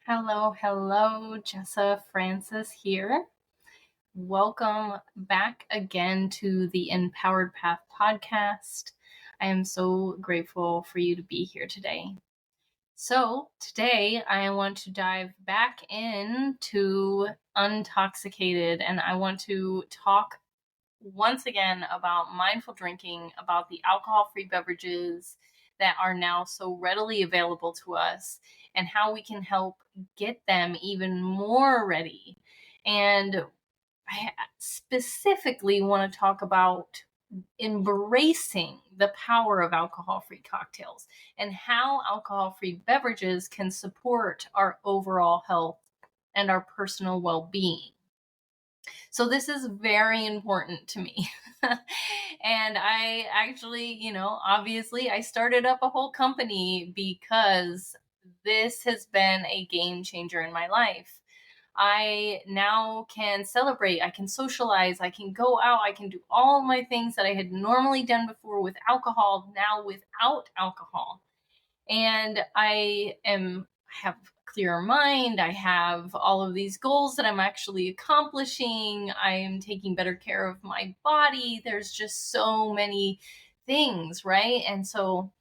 Hello, Jessa Francis here. Welcome back again to the Empowered Path podcast. I am so grateful for you to be here today. So, today I want to dive back into Untoxicated, and I want to talk once again about mindful drinking, about the alcohol-free beverages that are now so readily available to us, and how we can help get them even more ready. And I specifically want to talk about embracing the power of alcohol-free cocktails and how alcohol-free beverages can support our overall health and our personal well-being. So this is very important to me. And I actually, obviously I started up a whole company because this has been a game changer in my life. I now can celebrate, I can socialize, I can go out, I can do all my things that I had normally done before with alcohol, now without alcohol. And I have a clearer mind. I have all of these goals that I'm actually accomplishing. I am taking better care of my body. There's just so many things, right? And so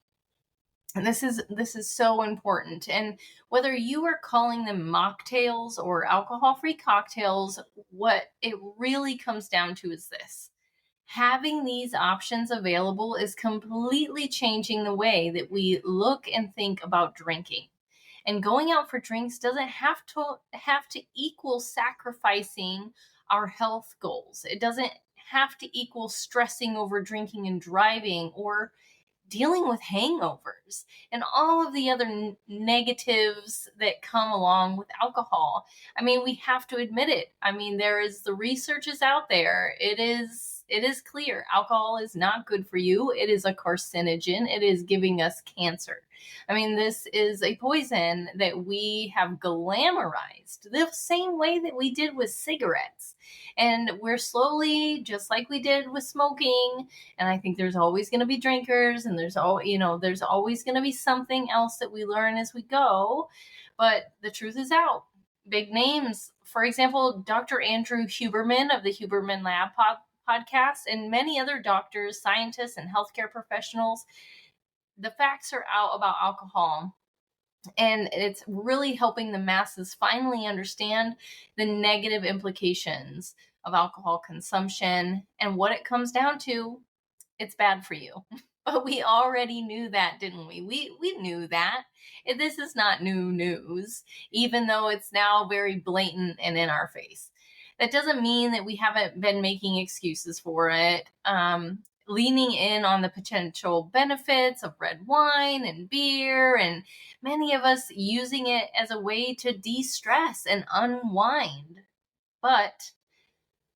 this is so important. And whether you are calling them mocktails or alcohol-free cocktails, what it really comes down to is this: having these options available is completely changing the way that we look and think about drinking. And going out for drinks doesn't have to equal sacrificing our health goals. It doesn't have to equal stressing over drinking and driving, or dealing with hangovers and all of the other negatives that come along with alcohol. I mean, we have to admit it. I mean, the research is out there. It is clear. Alcohol is not good for you. It is a carcinogen. It is giving us cancer. I mean, this is a poison that we have glamorized the same way that we did with cigarettes. And we're slowly, just like we did with smoking, and I think there's always going to be drinkers, and there's always going to be something else that we learn as we go. But the truth is out. Big names, for example, Dr. Andrew Huberman of the Huberman Lab podcast, and many other doctors, scientists, and healthcare professionals. The facts are out about alcohol, and it's really helping the masses finally understand the negative implications of alcohol consumption. And what it comes down to: it's bad for you. But we already knew that, didn't we? We knew that. This is not new news, even though it's now very blatant and in our face. That doesn't mean that we haven't been making excuses for it. Leaning in on the potential benefits of red wine and beer, and many of us using it as a way to de-stress and unwind. But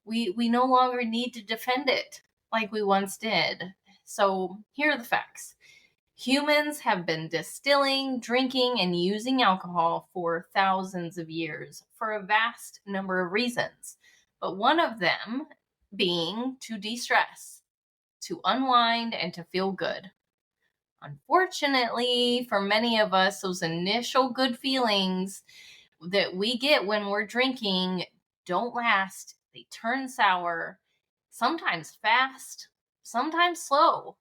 we no longer need to defend it like we once did. So here are the facts. Humans have been distilling, drinking, and using alcohol for thousands of years for a vast number of reasons, but one of them being to de-stress, to unwind, and to feel good. Unfortunately, for many of us, those initial good feelings that we get when we're drinking don't last. They turn sour, sometimes fast, sometimes slow.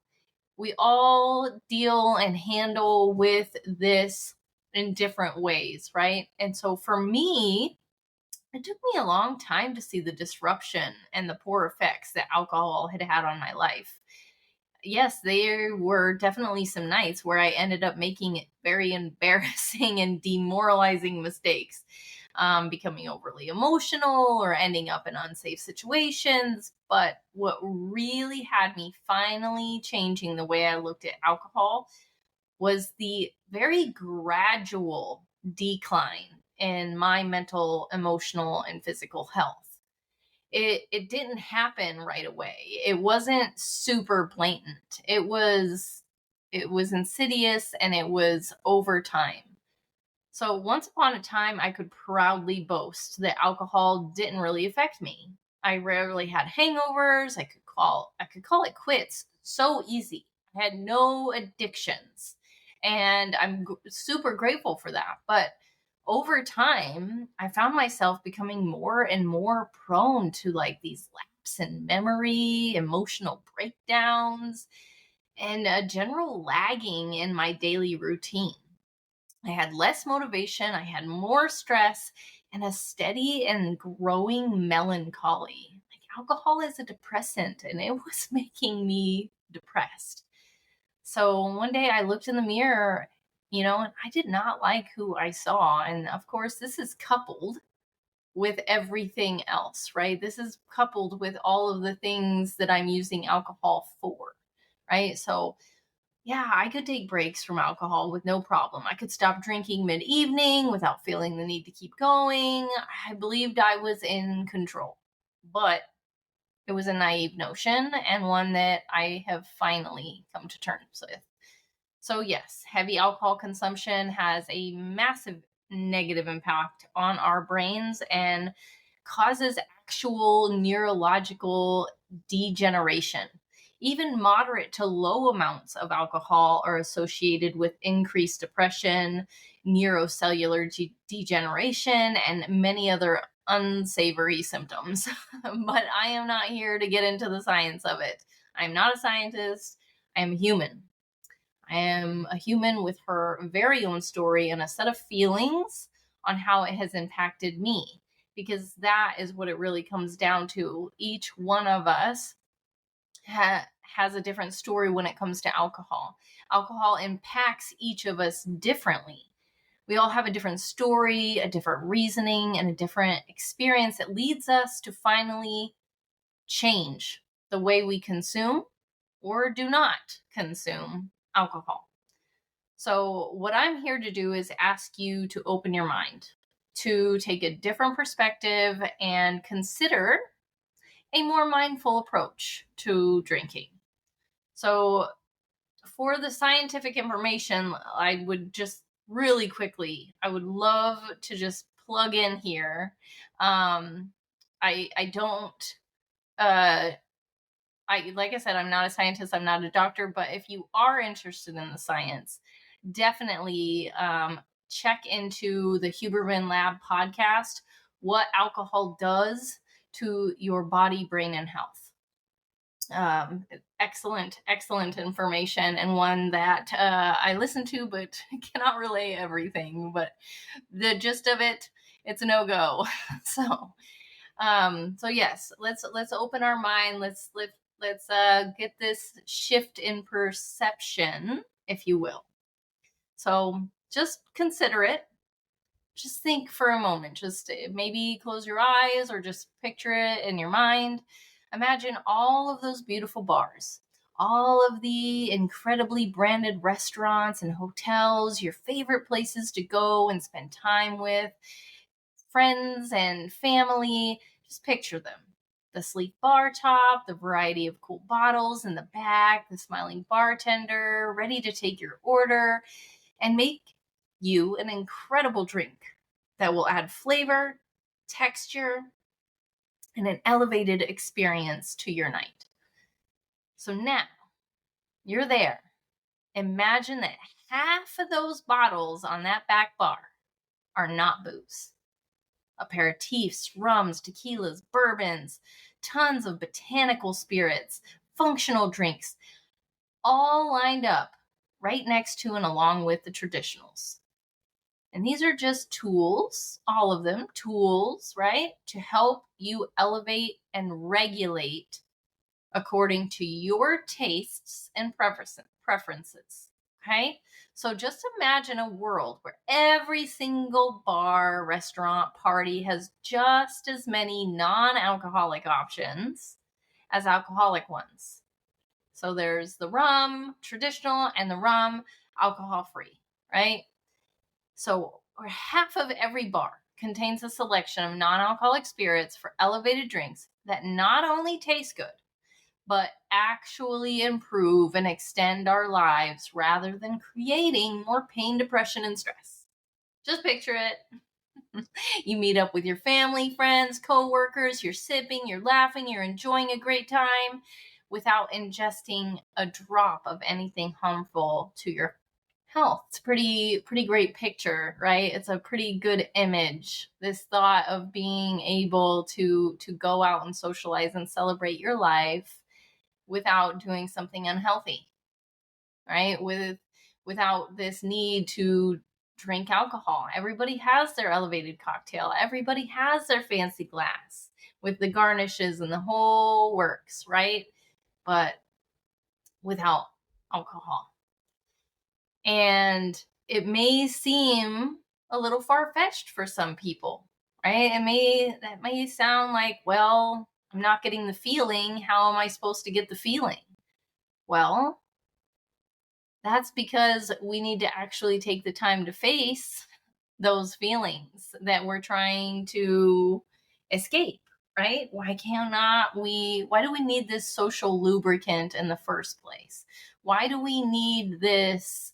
We all deal and handle with this in different ways, right? And so for me, it took me a long time to see the disruption and the poor effects that alcohol had had on my life. Yes, there were definitely some nights where I ended up making very embarrassing and demoralizing mistakes, becoming overly emotional or ending up in unsafe situations. But what really had me finally changing the way I looked at alcohol was the very gradual decline in my mental, emotional, and physical health. It didn't happen right away. It wasn't super blatant. It was insidious, and it was over time. So once upon a time, I could proudly boast that alcohol didn't really affect me. I rarely had hangovers. I could call it quits so easy. I had no addictions, and I'm super grateful for that. But over time, I found myself becoming more and more prone to like these lapse in memory, emotional breakdowns, and a general lagging in my daily routine. I had less motivation, I had more stress, and a steady and growing melancholy. Like alcohol is a depressant, and it was making me depressed. So one day I looked in the mirror, and I did not like who I saw. And of course, this is coupled with everything else, right? This is coupled with all of the things that I'm using alcohol for, right? So yeah, I could take breaks from alcohol with no problem. I could stop drinking mid-evening without feeling the need to keep going. I believed I was in control. But it was a naive notion and one that I have finally come to terms with. So yes, heavy alcohol consumption has a massive negative impact on our brains and causes actual neurological degeneration. Even moderate to low amounts of alcohol are associated with increased depression, neurocellular degeneration, and many other unsavory symptoms. But I am not here to get into the science of it. I'm not a scientist. I am a human. I am a human with her very own story and a set of feelings on how it has impacted me, because that is what it really comes down to. Each one of us has a different story when it comes to alcohol. Alcohol impacts each of us differently. We all have a different story, a different reasoning, and a different experience that leads us to finally change the way we consume or do not consume alcohol. So, what I'm here to do is ask you to open your mind, to take a different perspective and consider a more mindful approach to drinking. So, for the scientific information, I would just really quickly, I would love to just plug in here. I don't, like I said, I'm not a scientist, I'm not a doctor, but if you are interested in the science, definitely check into the Huberman Lab podcast, what alcohol does to your body, brain, and health. Excellent information, and one that I listen to but cannot relay everything. But the gist of it, it's a no-go. So yes, let's open our mind. Let's get this shift in perception, if you will. So just consider it. Just think for a moment. Just maybe close your eyes or just picture it in your mind. Imagine all of those beautiful bars, all of the incredibly branded restaurants and hotels, your favorite places to go and spend time with friends and family. Just picture them. The sleek bar top, the variety of cool bottles in the back, the smiling bartender ready to take your order and make you an incredible drink that will add flavor, texture, and an elevated experience to your night. So now you're there. Imagine that half of those bottles on that back bar are not booze. Aperitifs, rums, tequilas, bourbons, tons of botanical spirits, functional drinks, all lined up right next to and along with the traditionals. And these are just tools, all of them, tools, right, to help you elevate and regulate according to your tastes and preferences. Okay? So just imagine a world where every single bar, restaurant, party has just as many non-alcoholic options as alcoholic ones. So there's the rum, traditional, and the rum, alcohol-free, right? So half of every bar contains a selection of non-alcoholic spirits for elevated drinks that not only taste good, but actually improve and extend our lives rather than creating more pain, depression, and stress. Just picture it. You meet up with your family, friends, co-workers, you're sipping, you're laughing, you're enjoying a great time without ingesting a drop of anything harmful to your health. It's pretty great picture, right? It's a pretty good image. This thought of being able to go out and socialize and celebrate your life without doing something unhealthy, right? Without this need to drink alcohol. Everybody has their elevated cocktail. Everybody has their fancy glass with the garnishes and the whole works, right? But without alcohol. And it may seem a little far-fetched for some people, right? That may sound like, well, I'm not getting the feeling. How am I supposed to get the feeling? Well, that's because we need to actually take the time to face those feelings that we're trying to escape, right? Why do we need this social lubricant in the first place? Why do we need this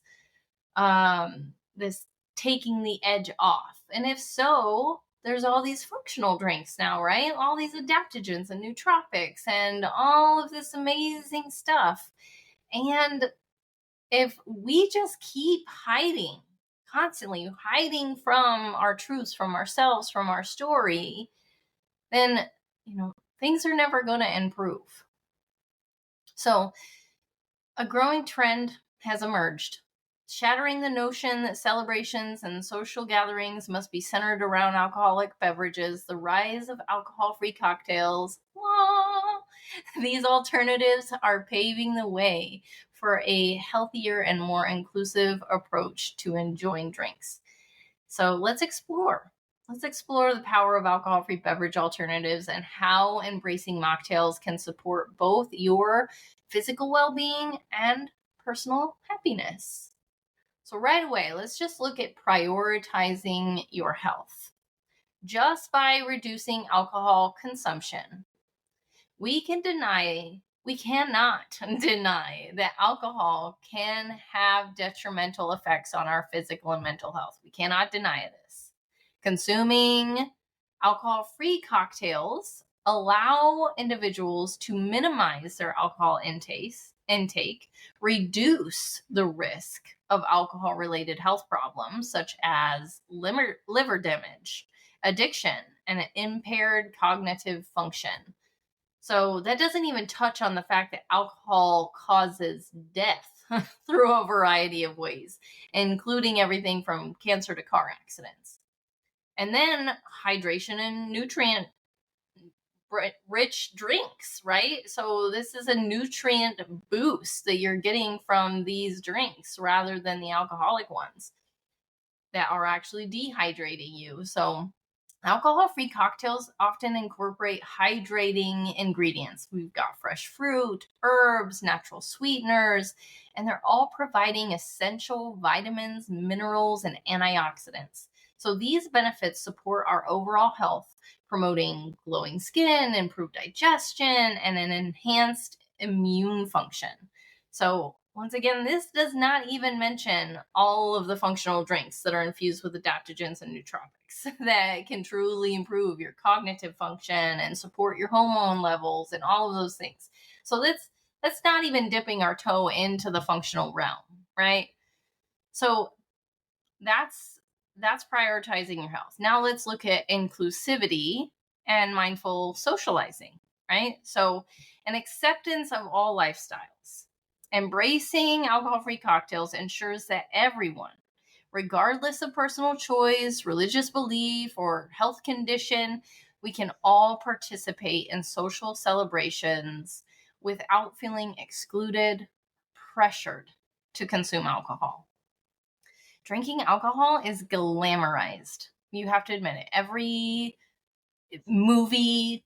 taking the edge off? And if so, there's all these functional drinks now, right? All these adaptogens and nootropics and all of this amazing stuff. And if we just keep constantly hiding from our truths, from ourselves, from our story, then, things are never going to improve. So a growing trend has emerged, shattering the notion that celebrations and social gatherings must be centered around alcoholic beverages. The rise of alcohol-free cocktails. These alternatives are paving the way for a healthier and more inclusive approach to enjoying drinks. So let's explore. Let's explore the power of alcohol-free beverage alternatives and how embracing mocktails can support both your physical well-being and personal happiness. So right away, let's just look at prioritizing your health. Just by reducing alcohol consumption, we cannot deny that alcohol can have detrimental effects on our physical and mental health. We cannot deny this. Consuming alcohol-free cocktails allow individuals to minimize their alcohol intake, reduce the risk of alcohol-related health problems such as liver damage, addiction, and impaired cognitive function. So that doesn't even touch on the fact that alcohol causes death through a variety of ways, including everything from cancer to car accidents. And then hydration and nutrient rich drinks, right? So this is a nutrient boost that you're getting from these drinks rather than the alcoholic ones that are actually dehydrating you. So alcohol-free cocktails often incorporate hydrating ingredients. We've got fresh fruit, herbs, natural sweeteners, and they're all providing essential vitamins, minerals, and antioxidants. So these benefits support our overall health, promoting glowing skin, improved digestion, and an enhanced immune function. So once again, this does not even mention all of the functional drinks that are infused with adaptogens and nootropics that can truly improve your cognitive function and support your hormone levels and all of those things. So that's not even dipping our toe into the functional realm, right? So that's prioritizing your health. Now let's look at inclusivity and mindful socializing, right? So an acceptance of all lifestyles. Embracing alcohol-free cocktails ensures that everyone, regardless of personal choice, religious belief, or health condition, we can all participate in social celebrations without feeling excluded, pressured to consume alcohol. Drinking alcohol is glamorized. You have to admit it. Every movie,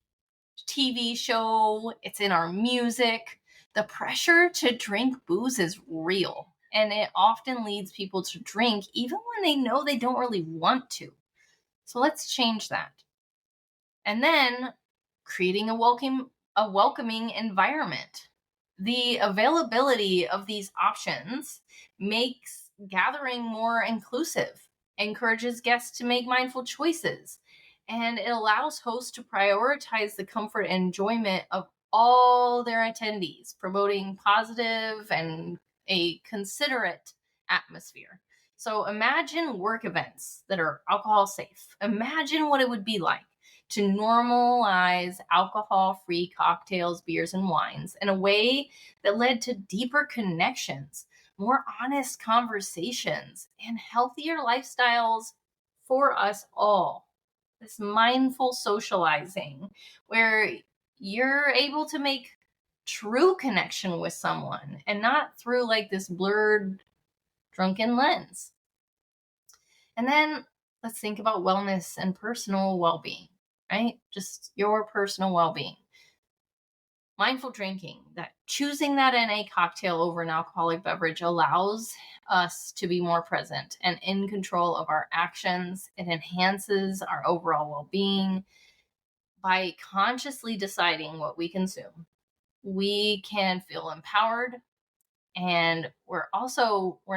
TV show, it's in our music. The pressure to drink booze is real, and it often leads people to drink even when they know they don't really want to. So let's change that. And then creating a welcoming environment. The availability of these options makes gathering more inclusive, encourages guests to make mindful choices, and it allows hosts to prioritize the comfort and enjoyment of all their attendees, promoting positive and a considerate atmosphere. So imagine work events that are alcohol safe. Imagine what it would be like to normalize alcohol-free cocktails, beers, and wines in a way that led to deeper connections, more honest conversations, and healthier lifestyles for us all. This mindful socializing where you're able to make true connection with someone and not through like this blurred, drunken lens. And then let's think about wellness and personal well-being, right? Just your personal well-being. Mindful drinking, that choosing that NA cocktail over an alcoholic beverage allows us to be more present and in control of our actions. It enhances our overall well-being. By consciously deciding what we consume, we can feel empowered, and we're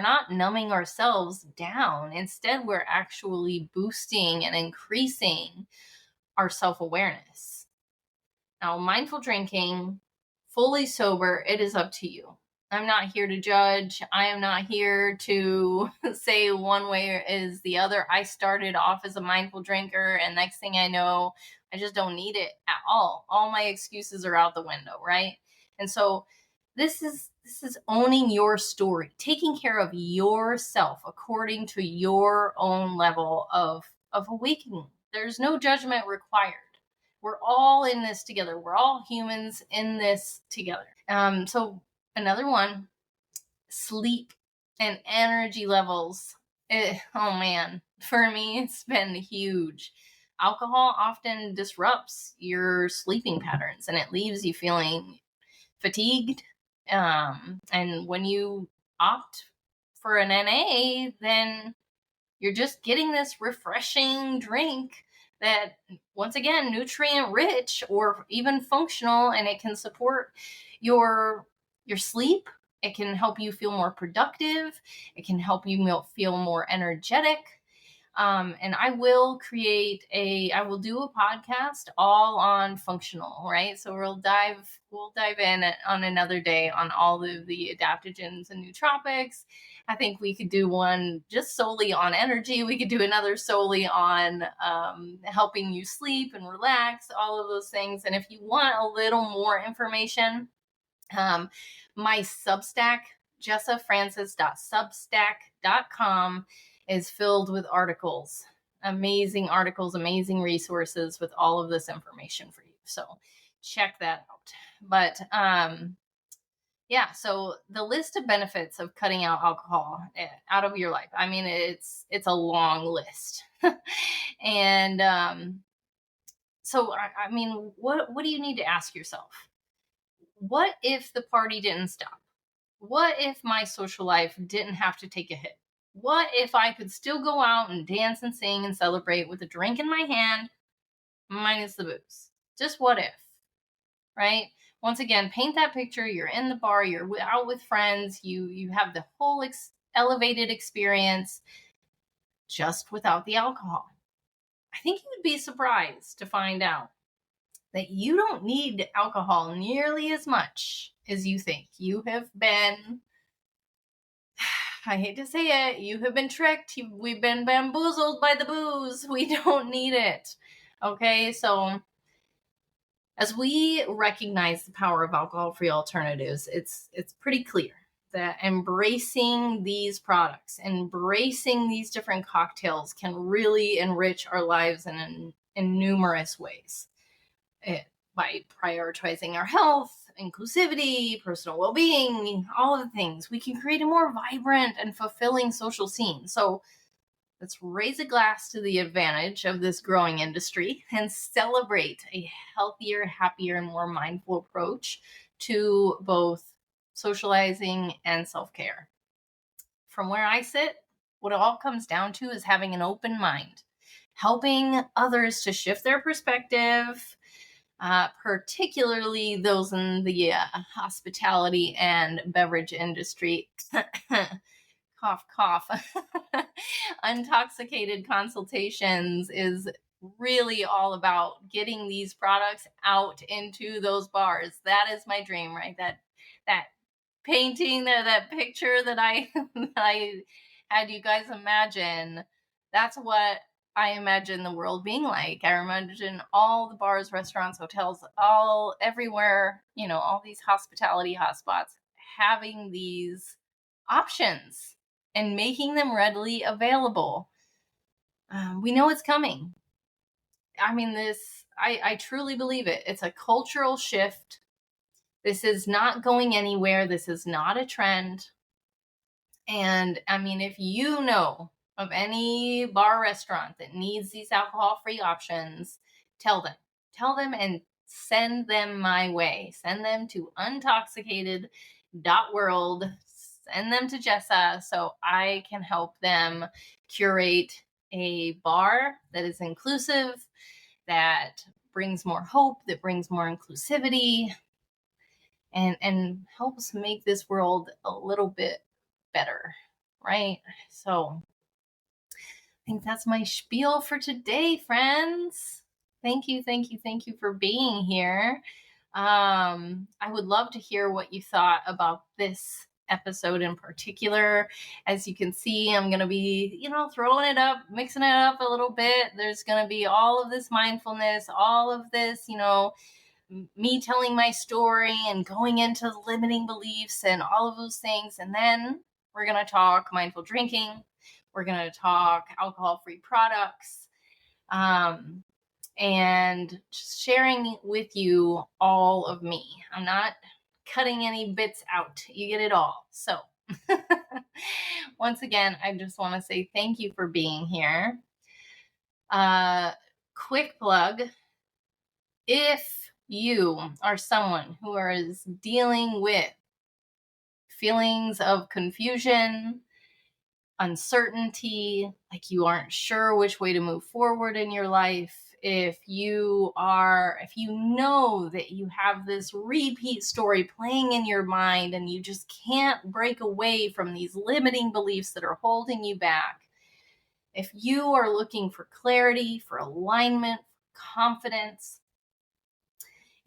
not numbing ourselves down. Instead, we're actually boosting and increasing our self-awareness. Now, mindful drinking, fully sober, it is up to you. I'm not here to judge. I am not here to say one way is the other. I started off as a mindful drinker, and next thing I know, I just don't need it at all. All my excuses are out the window, right? And so this is owning your story, taking care of yourself according to your own level of awakening. There's no judgment required. We're all in this together. We're all humans in this together. So another one, sleep and energy levels. Oh man, for me, it's been huge. Alcohol often disrupts your sleeping patterns and it leaves you feeling fatigued. And when you opt for an NA, then you're just getting this refreshing drink that, once again, nutrient rich or even functional, and it can support your sleep. It can help you feel more productive. It can help you feel more energetic. And I will do a podcast all on functional, right? So we'll dive in on another day on all of the adaptogens and nootropics. I think we could do one just solely on energy. We could do another solely on helping you sleep and relax, all of those things. And if you want a little more information, my Substack, jessafrancis.substack.com, is filled with amazing articles, amazing resources with all of this information for you. So check that out. But yeah, so the list of benefits of cutting out alcohol out of your life, I mean, it's a long list. And so I mean, what do you need to ask yourself? What if the party didn't stop? What if my social life didn't have to take a hit? What if I could still go out and dance and sing and celebrate with a drink in my hand, minus the booze? Just what if, right? Once again, paint that picture. You're in the bar, you're out with friends, you have the whole elevated experience just without the alcohol. I think you would be surprised to find out that you don't need alcohol nearly as much as you think. You have been, I hate to say it, you have been tricked. We've been bamboozled by the booze. We don't need it. Okay, so as we recognize the power of alcohol-free alternatives, it's pretty clear that embracing these products, embracing these different cocktails can really enrich our lives in numerous ways. By prioritizing our health, inclusivity, personal well-being, all of the things, we can create a more vibrant and fulfilling social scene. So let's raise a glass to the advantage of this growing industry and celebrate a healthier, happier, and more mindful approach to both socializing and self-care. From where I sit, what it all comes down to is having an open mind, helping others to shift their perspective, particularly those in the hospitality and beverage industry. Cough, cough. Untoxicated Consultations is really all about getting these products out into those bars. That is my dream, right? That painting that picture that I I had you guys imagine. That's what I imagine the world being like. I imagine all the bars, restaurants, hotels, all everywhere, all these hospitality hotspots having these options and making them readily available. We know it's coming. I mean, I truly believe it. It's a cultural shift. This is not going anywhere. This is not a trend. And I mean, if you know of any bar or restaurant that needs these alcohol-free options, tell them and send them my way. Send them to untoxicated.world. Send them to Jessa so I can help them curate a bar that is inclusive, that brings more hope, that brings more inclusivity, and helps make this world a little bit better, right? So I think that's my spiel for today, friends. Thank you for being here. I would love to hear what you thought about this episode in particular. As you can see, I'm going to be, throwing it up, mixing it up a little bit. There's going to be all of this mindfulness, all of this, me telling my story and going into limiting beliefs and all of those things. And then we're going to talk mindful drinking. We're going to talk alcohol-free products. And just sharing with you all of me. I'm not cutting any bits out. You get it all. So once again, I just want to say thank you for being here. Quick plug. If you are someone who is dealing with feelings of confusion, uncertainty, like you aren't sure which way to move forward in your life, if you know that you have this repeat story playing in your mind and you just can't break away from these limiting beliefs that are holding you back, if you are looking for clarity, for alignment, for confidence,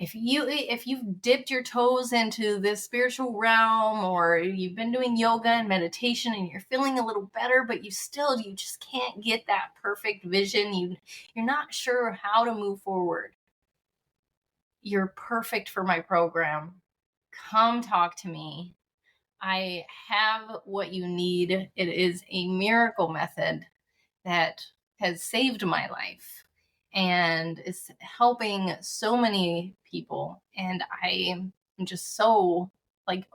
if you've dipped your toes into this spiritual realm, or you've been doing yoga and meditation and you're feeling a little better, but you just can't get that perfect vision, you're not sure how to move forward, you're perfect for my program. Come talk to me. I have what you need. It is a miracle method that has saved my life and is helping so many people. And I am just so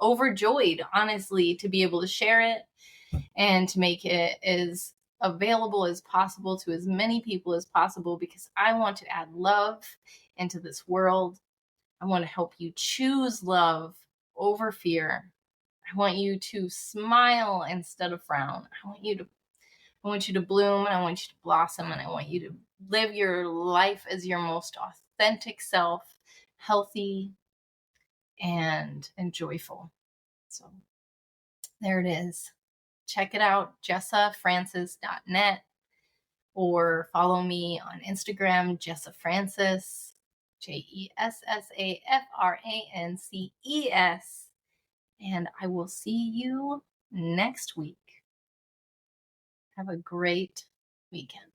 overjoyed, honestly, to be able to share it and to make it as available as possible to as many people as possible, because I want to add love into this world. I want to help you choose love over fear. I want you to smile instead of frown. I want you to bloom, and I want you to blossom, and I want you to live your life as your most authentic self, healthy and joyful. So there it is. Check it out, jessafrancis.net, or follow me on Instagram, jessafrancis, JESSAFRANCES, and I will see you next week. Have a great weekend.